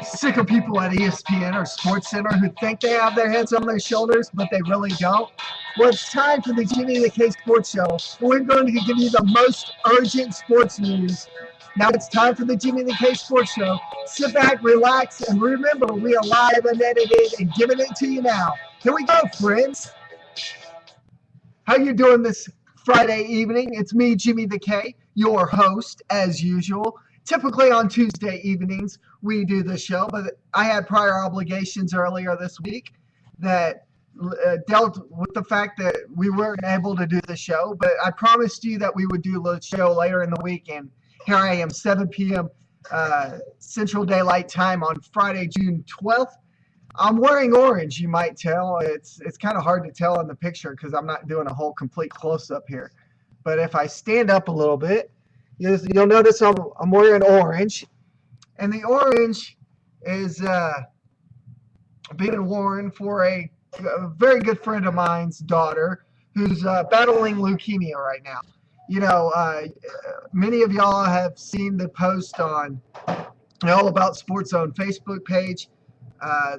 Sick of people at ESPN or SportsCenter who think they have their heads on their shoulders, but they really don't. Well, it's time for the Jimmy the K Sports Show. We're going to give you the most urgent sports news. Now it's time for the Jimmy the K Sports Show. Sit back, relax, and remember, we are live and edited and giving it to you now. Here we go, friends. How you doing this Friday evening? It's me, Jimmy the K, your host, as usual. Typically on Tuesday evenings, we do the show, but I had prior obligations earlier this week that dealt with the fact that we weren't able to do the show, but I promised you that we would do the show later in the week, and here I am, 7 p.m. Central Daylight Time on Friday, June 12th. I'm wearing orange, you might tell. It's kind of hard to tell in the picture because I'm not doing a whole complete close-up here. But if I stand up a little bit, you'll notice I'm wearing orange. And the orange is being worn for a very good friend of mine's daughter who's battling leukemia right now. You know, many of y'all have seen the post on All About Sports Zone Facebook page.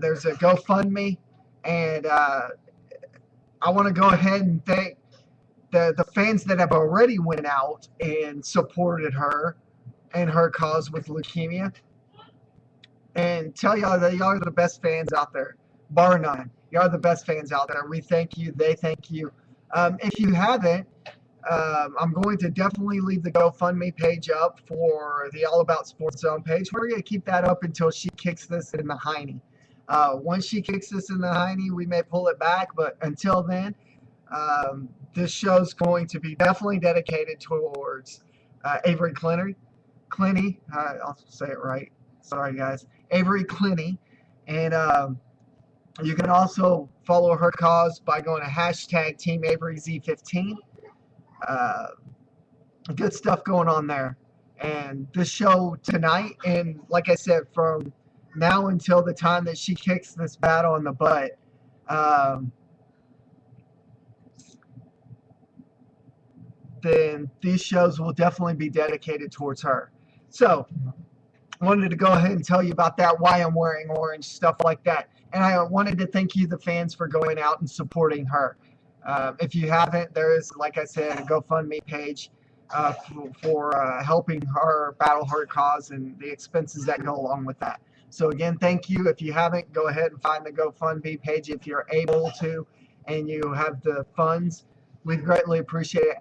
There's a GoFundMe, and I want to go ahead and thank the fans that have already went out and supported her and her cause with leukemia, and tell y'all that y'all are the best fans out there, bar none. Y'all are the best fans out there. We thank you. They thank you. If you haven't, I'm going to definitely leave the GoFundMe page up for the All About Sports Zone page. We're going to keep that up until she kicks this in the hiney. Once she kicks this in the hiney, we may pull it back, but until then, this show's going to be definitely dedicated towards Avery Clinty. I'll say it right. Sorry, guys. Avery Clinty. And you can also follow her cause by going to hashtag Team Avery Z15. Good stuff going on there. And this show tonight, and like I said, from now until the time that she kicks this battle in the butt, then these shows will definitely be dedicated towards her. So, I wanted to go ahead and tell you about that, why I'm wearing orange, stuff like that. And I wanted to thank you, the fans, for going out and supporting her. If you haven't, there is, like I said, a GoFundMe page for helping her battle her cause and the expenses that go along with that. So again, thank you. If you haven't, go ahead and find the GoFundMe page if you're able to and you have the funds. We'd greatly appreciate it.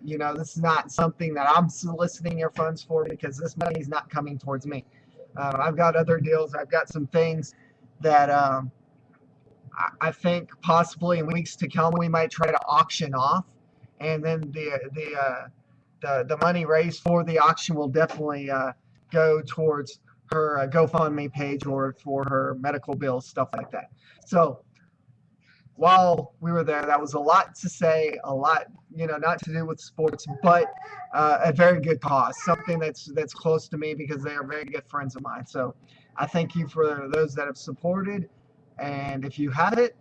You know, this is not something that I'm soliciting your funds for because this money is not coming towards me. I've got other deals. I've got some things that I think possibly in weeks to come we might try to auction off, and then the money raised for the auction will definitely go towards her GoFundMe page or for her medical bills, stuff like that. So while we were there, that was a lot to say, a lot, you know, not to do with sports, but a very good cause, something that's close to me because they are very good friends of mine. So I thank you for those that have supported. And if you haven't,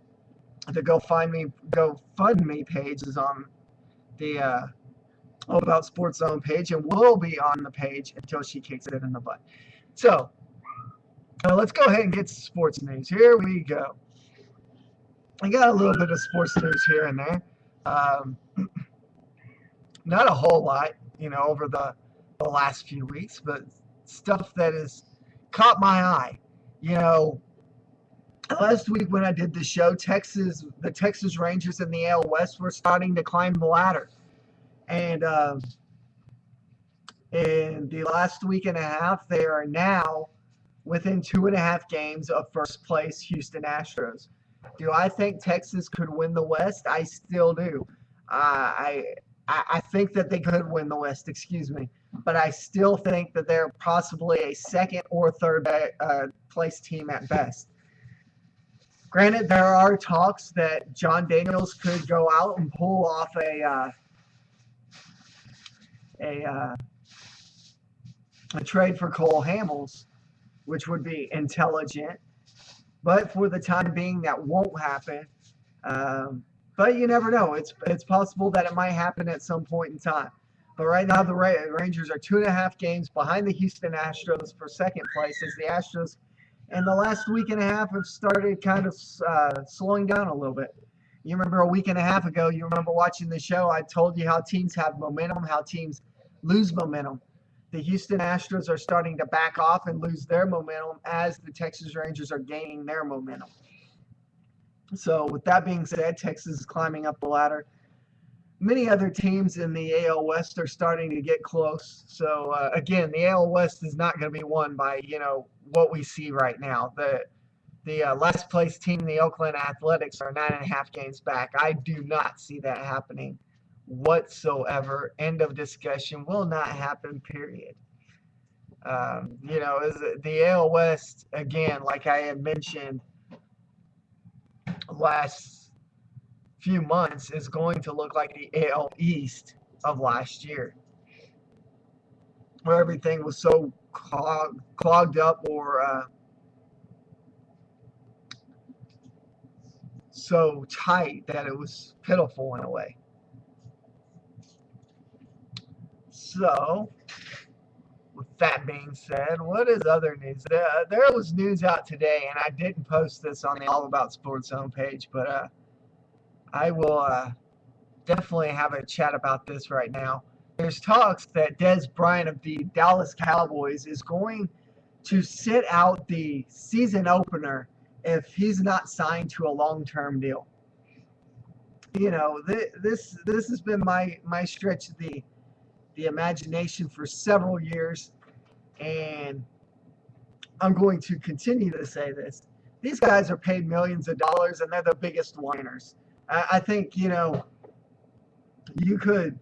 the GoFundMe page is on the All About Sports Zone page and will be on the page until she kicks it in the butt. So let's go ahead and get to sports news. Here we go. I got a little bit of sports news here and there. Not a whole lot, you know, over the last few weeks, but stuff that has caught my eye. You know, last week when I did the show, the Texas Rangers in the AL West were starting to climb the ladder. And in the last week and a half, they are now within 2.5 games of first place Houston Astros. Do I think Texas could win the West? I still do. I think that they could win the West, excuse me. But I still think that they're possibly a second or third place team at best. Granted, there are talks that John Daniels could go out and pull off a trade for Cole Hamels, which would be intelligent. But for the time being, that won't happen. But you never know. It's possible that it might happen at some point in time. But right now, the Rangers are 2.5 games behind the Houston Astros for second place, as the Astros and the last week and a half have started kind of slowing down a little bit. You remember a week and a half ago, you remember watching the show, I told you how teams have momentum, how teams lose momentum. The Houston Astros are starting to back off and lose their momentum as the Texas Rangers are gaining their momentum. So with that being said, Texas is climbing up the ladder. Many other teams in the AL West are starting to get close. So again, the AL West is not going to be won by what we see right now. The last place team, the Oakland Athletics, are 9.5 games back. I do not see that happening whatsoever. End of discussion. Will not happen, period. The AL West, again, like I had mentioned last few months, is going to look like the AL East of last year, where everything was so clogged up or so tight that it was pitiful in a way. So, with that being said, what is other news? There was news out today, and I didn't post this on the All About Sports homepage, but I will definitely have a chat about this right now. There's talks that Dez Bryant of the Dallas Cowboys is going to sit out the season opener if he's not signed to a long-term deal. This has been my stretch of the imagination for several years, and I'm going to continue to say this. These guys are paid millions of dollars, and they're the biggest whiners. I think, you could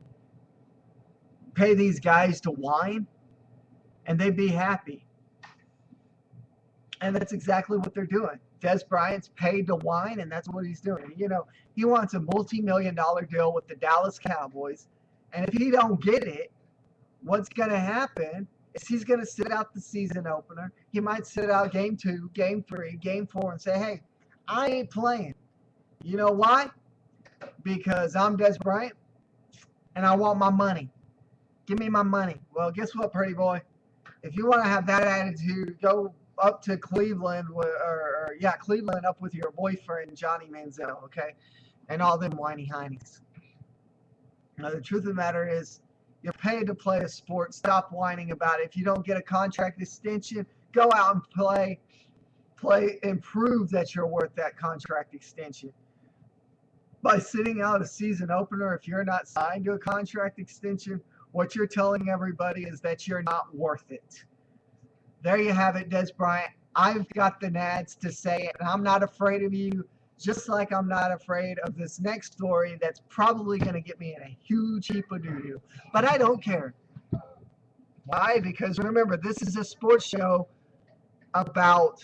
pay these guys to whine, and they'd be happy. And that's exactly what they're doing. Dez Bryant's paid to whine, and that's what he's doing. He wants a multi-million-dollar deal with the Dallas Cowboys, and if he don't get it, what's going to happen is he's going to sit out the season opener. He might sit out game 2, game 3, game 4, and say, hey, I ain't playing. You know why? Because I'm Dez Bryant, and I want my money. Give me my money. Well, guess what, pretty boy? If you want to have that attitude, go up to Cleveland, Cleveland up with your boyfriend, Johnny Manziel, okay? And all them whiny heinies. Now, the truth of the matter is, you're paid to play a sport. Stop whining about it. If you don't get a contract extension, go out and play, and prove that you're worth that contract extension. By sitting out a season opener, if you're not signed to a contract extension, what you're telling everybody is that you're not worth it. There you have it, Dez Bryant. I've got the nads to say it, and I'm not afraid of you, just like I'm not afraid of this next story that's probably going to get me in a huge heap of doo-doo. But I don't care. Why? Because remember, this is a sports show about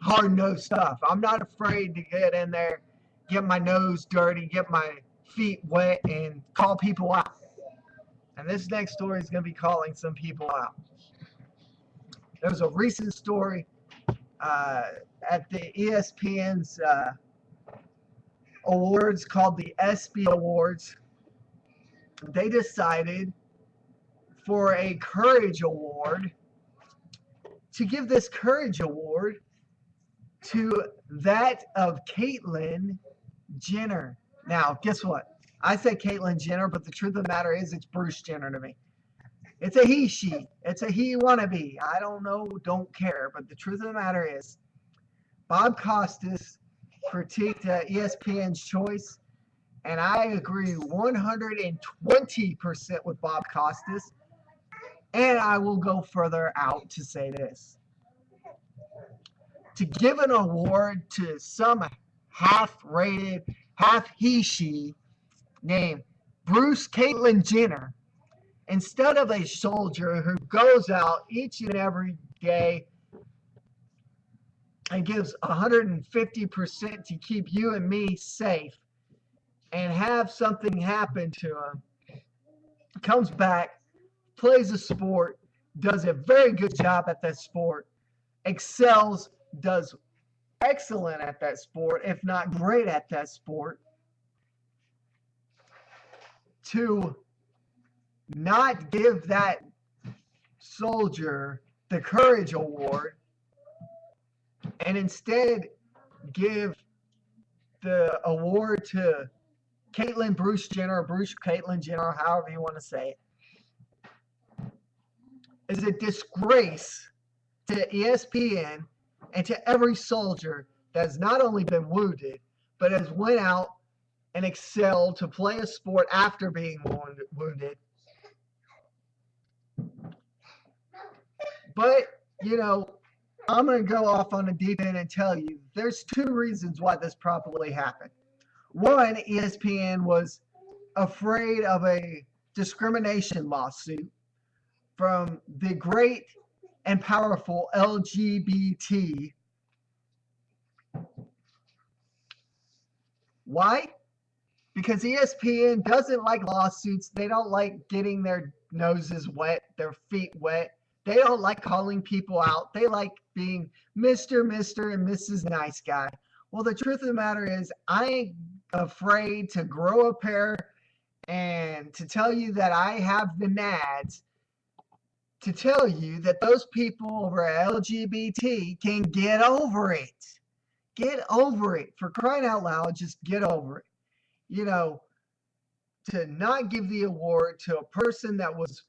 hard-nosed stuff. I'm not afraid to get in there, get my nose dirty, get my feet wet, and call people out. And this next story is going to be calling some people out. There was a recent story at the ESPN's awards called the ESPY Awards. They decided for a Courage Award to give this Courage Award to that of Caitlyn Jenner. Now, guess what? I say Caitlyn Jenner, but the truth of the matter is it's Bruce Jenner to me. It's a he, she. It's a he wannabe. I don't know, don't care. But the truth of the matter is, Bob Costas critiqued ESPN's choice, and I agree 120% with Bob Costas. And I will go further out to say this. To give an award to some half-rated, half-he-she named Bruce Caitlyn Jenner, instead of a soldier who goes out each and every day and gives 150% to keep you and me safe, and have something happen to him, comes back, plays a sport, does a very good job at that sport, excels, does excellent at that sport, if not great at that sport, to not give that soldier the Courage Award and instead give the award to Caitlyn Bruce Jenner, or Bruce Caitlyn Jenner, however you want to say it, is a disgrace to ESPN and to every soldier that has not only been wounded, but has went out and excelled to play a sport after being wounded. But, you know, I'm going to go off on a deep end and tell you there's two reasons why this probably happened. One, ESPN was afraid of a discrimination lawsuit from the great and powerful LGBT. Why? Because ESPN doesn't like lawsuits. They don't like getting their noses wet, their feet wet. They don't like calling people out. They like being Mr., and Mrs. Nice Guy. Well, the truth of the matter is, I ain't afraid to grow a pair and to tell you that I have the nads to tell you that those people over at LGBT can get over it. Get over it. For crying out loud, just get over it. You know, to not give the award to a person that was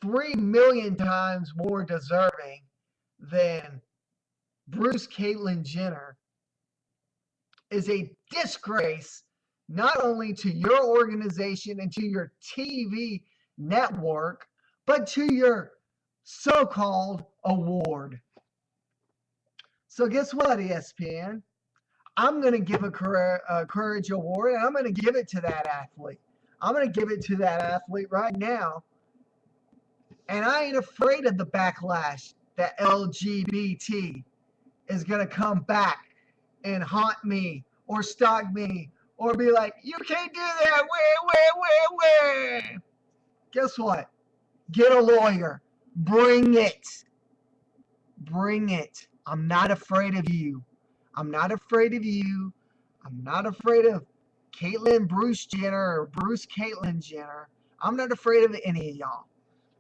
3 million times more deserving than Bruce Caitlyn Jenner is a disgrace not only to your organization and to your TV network, but to your so-called award. So guess what, ESPN? I'm going to give a Courage Award, and I'm going to give it to that athlete. I'm going to give it to that athlete right now. And I ain't afraid of the backlash that LGBT is going to come back and haunt me or stalk me or be like, you can't do that. Where? Guess what? Get a lawyer. Bring it. Bring it. I'm not afraid of you. I'm not afraid of you. I'm not afraid of Caitlyn Bruce Jenner or Bruce Caitlyn Jenner. I'm not afraid of any of y'all.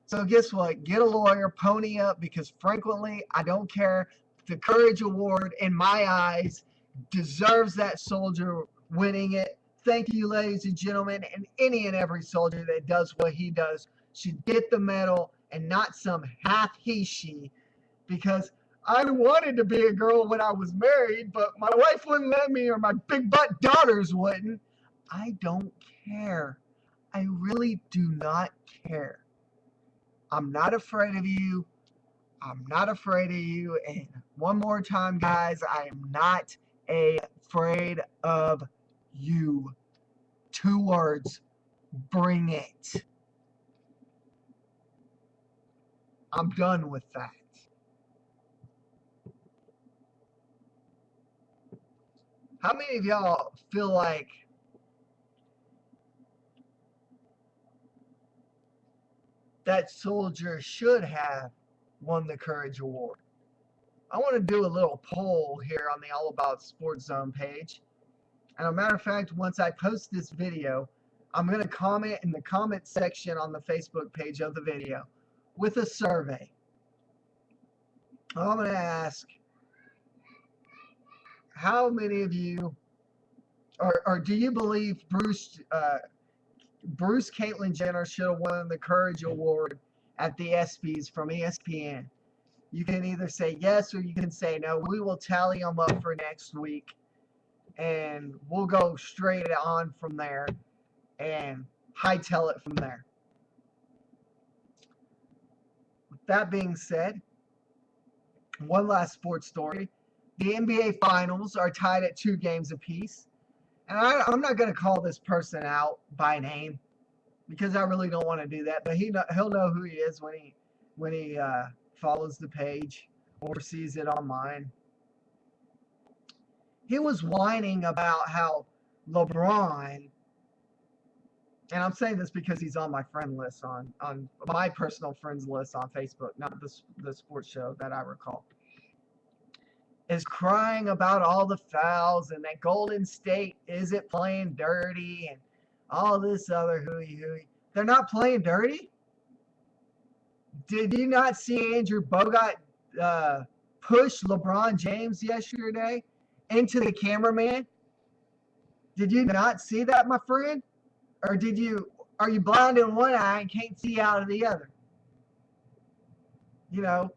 So guess what? Get a lawyer, pony up, because frankly, I don't care. The Courage Award, in my eyes, deserves that soldier winning it. Thank you, ladies and gentlemen, and any and every soldier that does what he does should get the medal and not some half he-she, because I wanted to be a girl when I was married, but my wife wouldn't let me, or my big butt daughters wouldn't. I don't care. I really do not care. I'm not afraid of you. I'm not afraid of you. And one more time, guys, I am not afraid of you. 2 words. Bring it. I'm done with that. How many of y'all feel like that soldier should have won the Courage Award? I want to do a little poll here on the All About Sports Zone page. And as a matter of fact, once I post this video, I'm going to comment in the comment section on the Facebook page of the video with a survey. I'm going to ask, how many of you, or do you believe Bruce Caitlyn Jenner should have won the Courage Award at the ESPYs from ESPN? You can either say yes or you can say no. We will tally them up for next week, and we'll go straight on from there and hightail it from there. With that being said, one last sports story. The NBA Finals are tied at 2 games apiece. And I'm not going to call this person out by name because I really don't want to do that. But he'll know who he is when he follows the page or sees it online. He was whining about how LeBron, and I'm saying this because he's on my friend list on my personal friends list on Facebook, not the sports show that I recall, is crying about all the fouls and that Golden State isn't playing dirty and all this other hooey. They're not playing dirty? Did you not see Andrew Bogut push LeBron James yesterday into the cameraman? Did you not see that, my friend? Or are you blind in one eye and can't see out of the other? You know,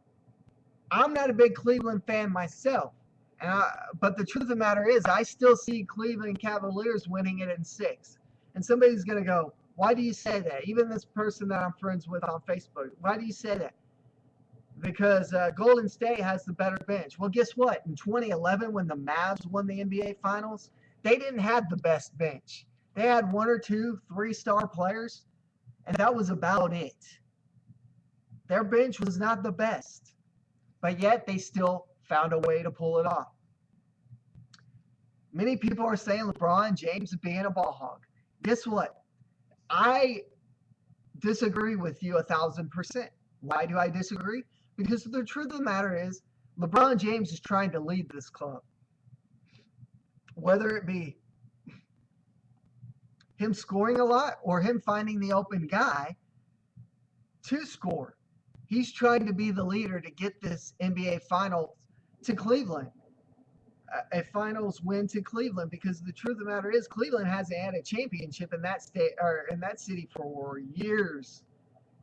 I'm not a big Cleveland fan myself. But the truth of the matter is, I still see Cleveland Cavaliers winning it in 6. And somebody's going to go, why do you say that? Even this person that I'm friends with on Facebook, why do you say that? Because Golden State has the better bench. Well, guess what? In 2011, when the Mavs won the NBA Finals, they didn't have the best bench. They had 1 or 2 3-star players, and that was about it. Their bench was not the best, but yet they still found a way to pull it off. Many people are saying LeBron James is being a ball hog. Guess what? I disagree with you 1,000%. Why do I disagree? Because the truth of the matter is, LeBron James is trying to lead this club. Whether it be him scoring a lot or him finding the open guy to score. He's trying to be the leader to get this NBA Finals to Cleveland. A finals win to Cleveland, because the truth of the matter is, Cleveland hasn't had a championship in that state or in that city for years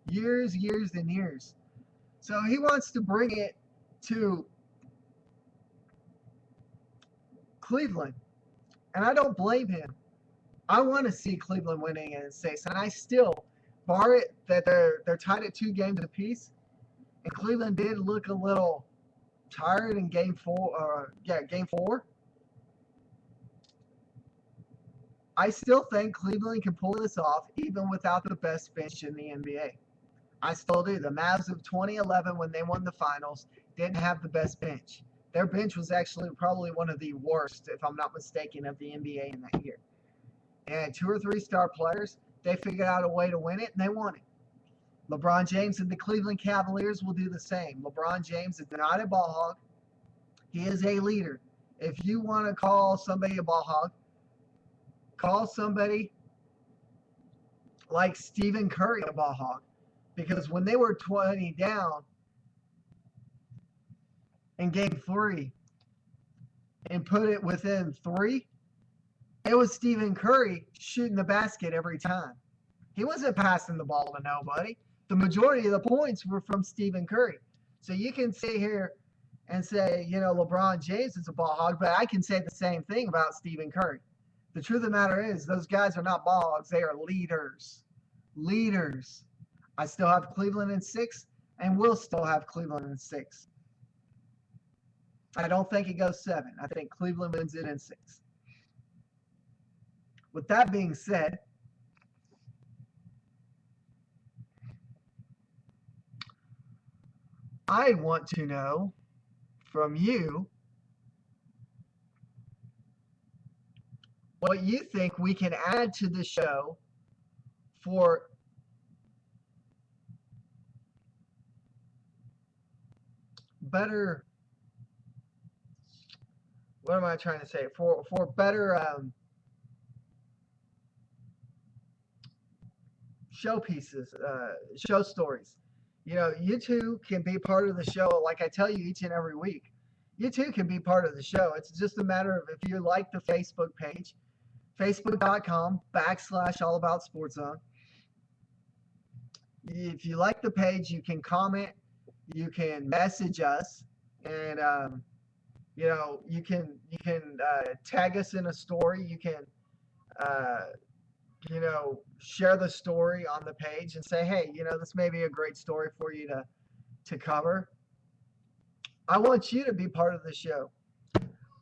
and years. So he wants to bring it to Cleveland, and I don't blame him. I want to see Cleveland winning in 6, and I still, bar it that they're tied at 2 games apiece, and Cleveland did look a little tired in game 4. Game 4. I still think Cleveland can pull this off even without the best bench in the NBA. I still do. The Mavs of 2011, when they won the finals, didn't have the best bench. Their bench was actually probably one of the worst, if I'm not mistaken, of the NBA in that year. And 2 or 3-star players, they figured out a way to win it, and they won it. LeBron James and the Cleveland Cavaliers will do the same. LeBron James is not a ball hog. He is a leader. If you want to call somebody a ball hog, call somebody like Stephen Curry a ball hog. Because when they were 20 down in game 3 and put it within 3, it was Stephen Curry shooting the basket every time. He wasn't passing the ball to nobody. The majority of the points were from Stephen Curry. So you can sit here and say, LeBron James is a ball hog, but I can say the same thing about Stephen Curry. The truth of the matter is, those guys are not ball hogs. They are leaders. Leaders. I still have Cleveland in 6, and will still have Cleveland in 6. I don't think it goes 7. I think Cleveland wins it in 6. With that being said, I want to know from you what you think we can add to the show for better, what am I trying to say? For better show pieces, show stories. You too can be part of the show, like I tell you each and every week. You too can be part of the show. It's just a matter of, if you like the Facebook page, facebook.com/allaboutsportszone. If you like the page, you can comment, you can message us, and you can tag us in a story. You can share the story on the page and say, hey, this may be a great story for you to cover. I want you to be part of the show.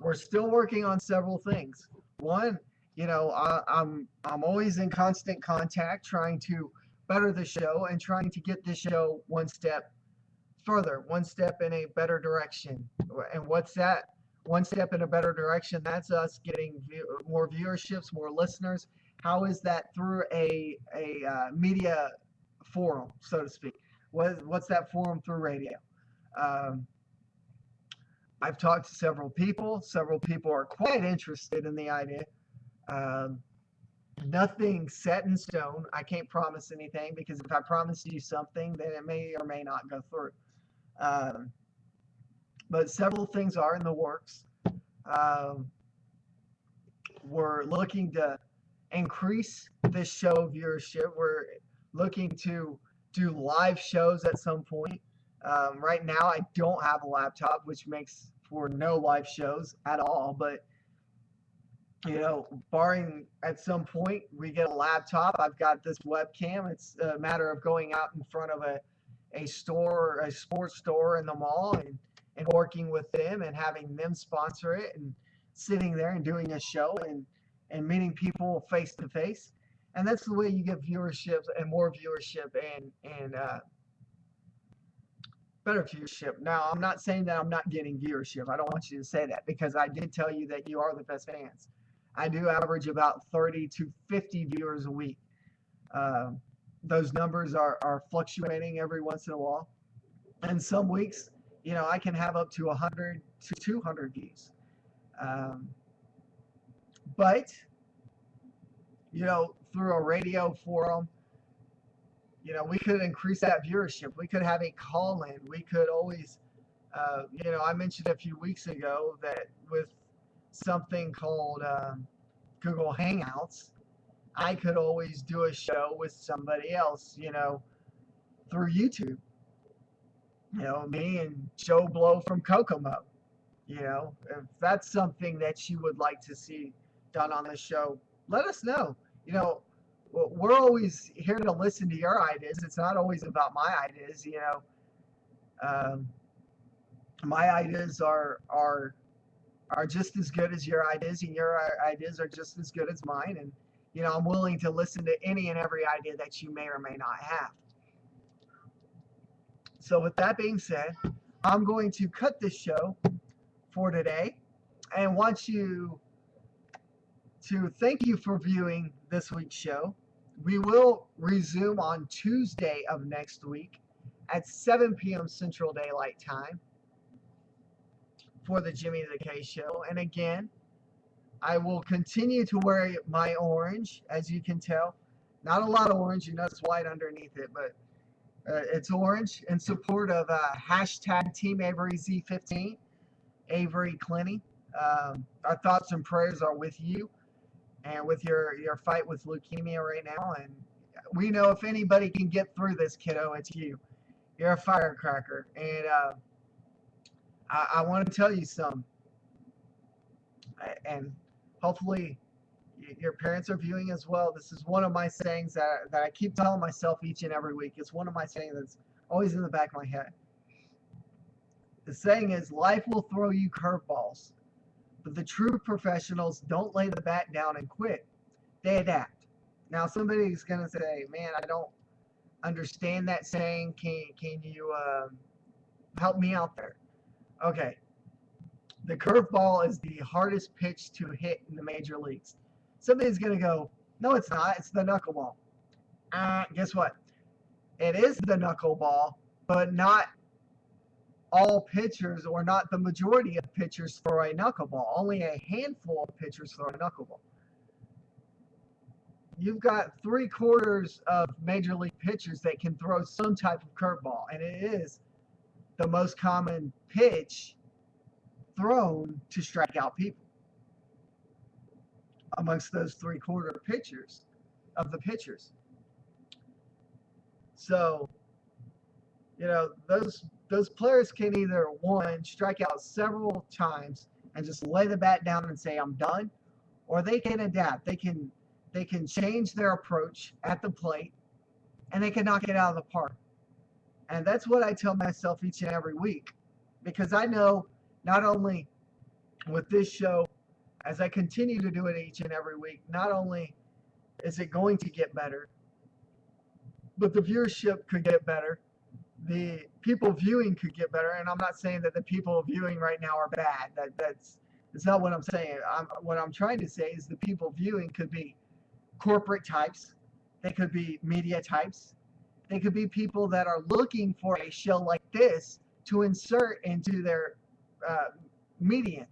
We're still working on several things. One, I'm always in constant contact, trying to better the show and trying to get this show one step further, one step in a better direction. And what's that? One step in a better direction, that's us getting more viewerships, more listeners. How is that? Through a media forum, so to speak. What's that forum? Through radio. I've talked to several people. Several people are quite interested in the idea. Nothing set in stone. I can't promise anything, because if I promise you something, then it may or may not go through. But several things are in the works. Um, we're looking to increase this show viewership. We're looking to do live shows at some point. Right now, I don't have a laptop, which makes for no live shows at all. But barring at some point we get a laptop, I've got this webcam. It's a matter of going out in front of a store, a sports store in the mall, and working with them and having them sponsor it and sitting there and doing a show and meeting people face to face. And that's the way you get viewership and more viewership and better viewership. Now, I'm not saying that I'm not getting viewership. I don't want you to say that because I did tell you that you are the best fans. I do average about 30 to 50 viewers a week. Uh, those numbers are fluctuating every once in a while. And some weeks, I can have up to 100 to 200 views. Um, but, through a radio forum, we could increase that viewership. We could have a call in. We could always, I mentioned a few weeks ago that with something called Google Hangouts, I could always do a show with somebody else, through YouTube. Me and Joe Blow from Kokomo. If that's something that you would like to see done on the show, let us know. We're always here to listen to your ideas. It's not always about my ideas. Um, my ideas are just as good as your ideas, and your ideas are just as good as mine. And I'm willing to listen to any and every idea that you may or may not have. So with that being said, I'm going to cut this show for today and want you to thank you for viewing this week's show. We will resume on Tuesday of next week at 7 p.m. Central Daylight Time for the Jimmy the K Show. And again, I will continue to wear my orange, as you can tell. Not a lot of orange, it's white underneath it, but it's orange in support of hashtag Team Avery Z15, Avery Clenny. Our thoughts and prayers are with you and with your fight with leukemia right now. And we know if anybody can get through this, kiddo, it's you. You're a firecracker. And I want to tell you some. And hopefully your parents are viewing as well. This is one of my sayings that I keep telling myself each and every week. It's one of my sayings that's always in the back of my head. The saying is, life will throw you curveballs, but the true professionals don't lay the bat down and quit. They adapt. Now, somebody's going to say, man, I don't understand that saying. Can you help me out there? Okay. The curveball is the hardest pitch to hit in the major leagues. Somebody's going to go, no, it's not. It's the knuckleball. Guess what? It is the knuckleball, but not all pitchers, or not the majority of pitchers, throw a knuckleball. Only a handful of pitchers throw a knuckleball. You've got 3/4 of major league pitchers that can throw some type of curveball, and it is the most common pitch thrown to strike out people amongst those 3/4 pitchers of the pitchers. So, those players can either, one, strike out several times and just lay the bat down and say, I'm done, or they can adapt. They can change their approach at the plate, and they can knock it out of the park. And that's what I tell myself each and every week, because I know not only with this show, as I continue to do it each and every week, not only is it going to get better, but the viewership could get better. The people viewing could get better. And I'm not saying that the people viewing right now are bad. That's not what I'm saying. What I'm trying to say is the people viewing could be corporate types. They could be media types. They could be people that are looking for a show like this to insert into their media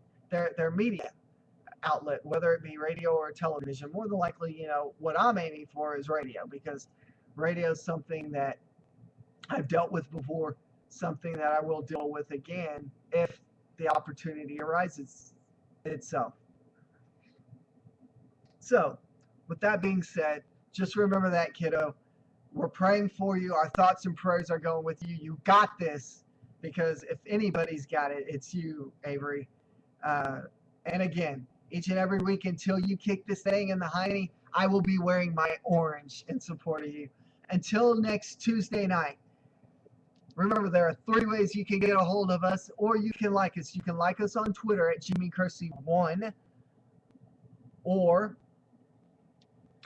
outlet, whether it be radio or television. More than likely, what I'm aiming for is radio, because radio is something that I've dealt with before, something that I will deal with again if the opportunity arises itself. So, with that being said, just remember that, kiddo. We're praying for you. Our thoughts and prayers are going with you. You got this, because if anybody's got it, it's you, Avery. And again, each and every week until you kick this thing in the hiney, I will be wearing my orange in support of you. Until next Tuesday night, remember there are 3 ways you can get a hold of us, or you can like us. You can like us on Twitter at JimmyKersey1, or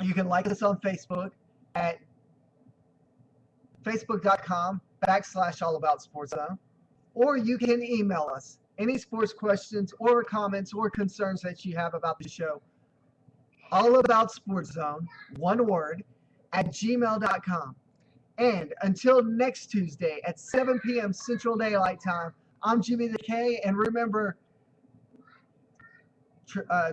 you can like us on Facebook at facebook.com/allaboutsportszone, or you can email us any sports questions or comments or concerns that you have about the show, allaboutsportszone, one word, at gmail.com. And until next Tuesday at 7 p.m. Central Daylight Time, I'm Jimmy the K, and remember,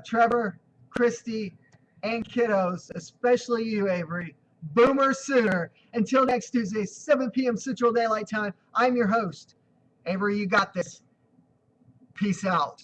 Trevor, Christy, and kiddos, especially you, Avery, Boomer Sooner. Until next Tuesday, 7 p.m. Central Daylight Time, I'm your host. Avery, you got this. Peace out.